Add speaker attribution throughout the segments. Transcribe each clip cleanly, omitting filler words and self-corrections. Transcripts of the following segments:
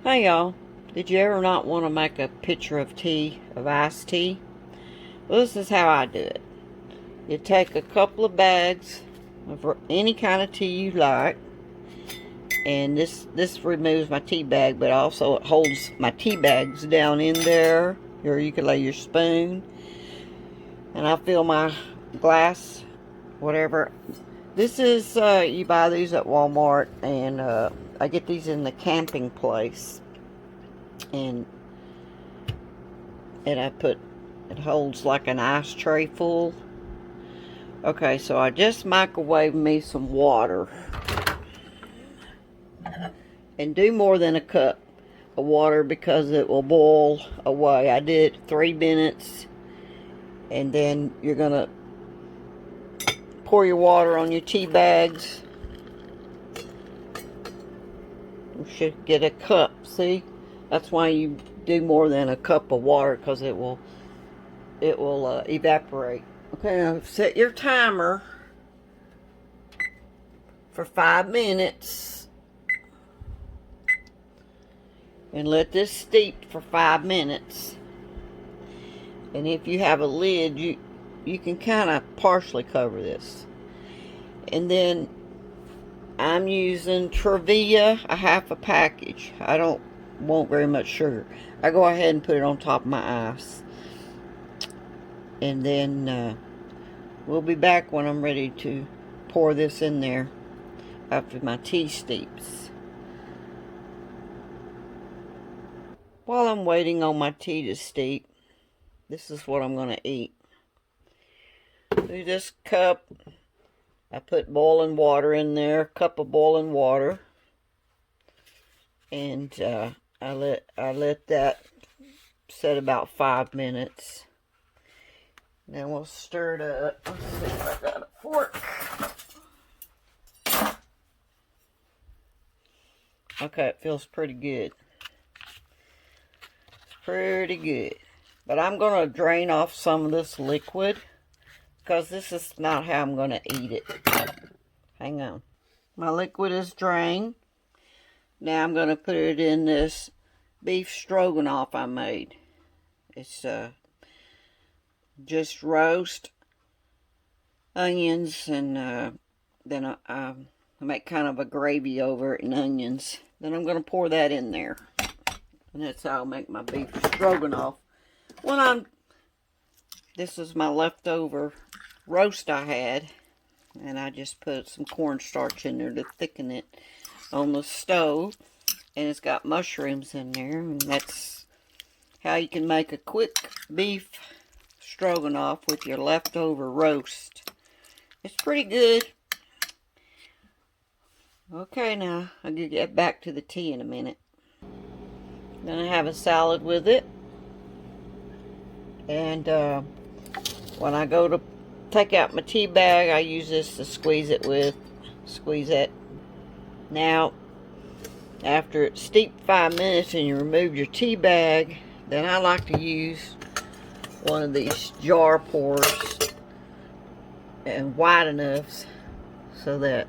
Speaker 1: Hey y'all, did you ever not want to make a pitcher of tea, of iced tea? Well, this is how I do it. You take a couple of bags of any kind of tea you like, and this removes my tea bag, but also it holds my tea bags down in there, or you could lay your spoon. And I fill my glass, whatever. This is, you buy these at Walmart, and I get these in the camping place. And it holds like an ice tray full. Okay, so I just microwave me some water. And do more than a cup of water because it will boil away. I did 3 minutes. And then you're going to pour your water on your tea bags. You should get a cup, see? That's why you do more than a cup of water, because it will evaporate. Okay, now set your timer for 5 minutes and let this steep for 5 minutes. And if you have a lid, you can kind of partially cover this. And then I'm using Trevia, a half a package. I don't want very much sugar. I go ahead and put it on top of my ice. And then we'll be back when I'm ready to pour this in there after my tea steeps. While I'm waiting on my tea to steep, this is what I'm going to eat. Through this cup, I put boiling water in there, a cup of boiling water. And I let that set about 5 minutes. Then we'll stir it up. Let's see if I got a fork. Okay, it feels pretty good. It's pretty good. But I'm going to drain off some of this liquid, because this is not how I'm going to eat it. Hang on. My liquid is drained. Now I'm going to put it in this beef stroganoff I made. It's just roast onions, and then I make kind of a gravy over it and onions. Then I'm going to pour that in there. And that's how I'll make my beef stroganoff. This is my leftover roast I had. And I just put some cornstarch in there to thicken it on the stove. And it's got mushrooms in there. And that's how you can make a quick beef stroganoff with your leftover roast. It's pretty good. Okay, now I'll get back to the tea in a minute. Then I have a salad with it. And when I go to take out my tea bag, I use this to squeeze it with. Squeeze it. Now, after it's steeped 5 minutes and you remove your tea bag, then I like to use one of these jar pours, and wide enough so that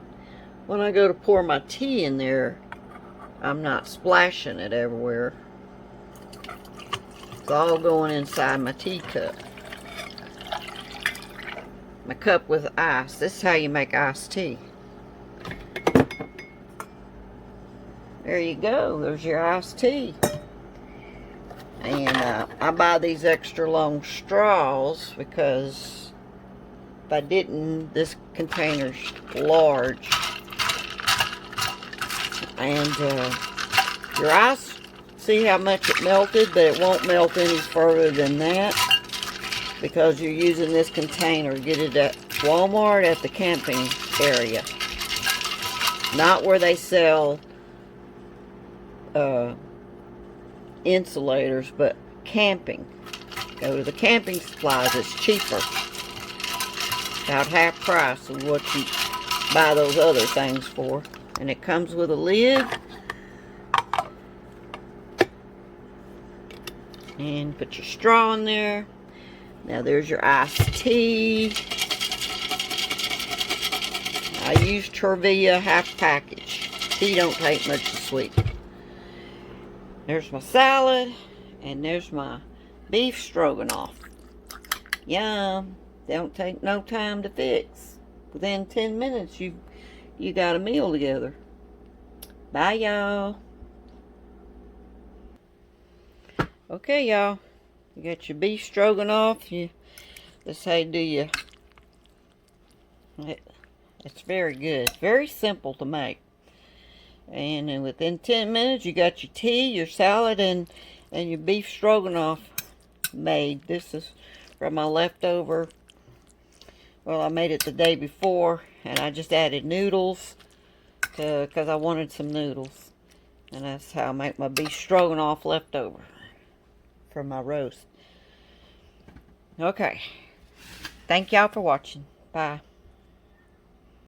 Speaker 1: when I go to pour my tea in there, I'm not splashing it everywhere. It's all going inside my teacup. My cup with ice. This is how you make iced tea. There you go. There's your iced tea. And I buy these extra long straws because if I didn't, this container's large. And your ice, see how much it melted, but it won't melt any further than that because you're using this container. Get it at Walmart at the camping area. Not where they sell insulators, but camping. Go to the camping supplies. It's cheaper. About half price of what you buy those other things for. And it comes with a lid. And put your straw in there. Now there's your iced tea. I use Trevia half package. Tea don't take much to sweeten. There's my salad, and there's my beef stroganoff. Yum. Don't take no time to fix. Within 10 minutes, you got a meal together. Bye, y'all. Okay, y'all. You got your beef stroganoff. This how you do it's very good. Very simple to make. And then within 10 minutes, you got your tea, your salad, and your beef stroganoff made. This is from my leftover. Well, I made it the day before, and I just added noodles because I wanted some noodles. And that's how I make my beef stroganoff leftover from my roast. Okay. Thank y'all for watching. Bye.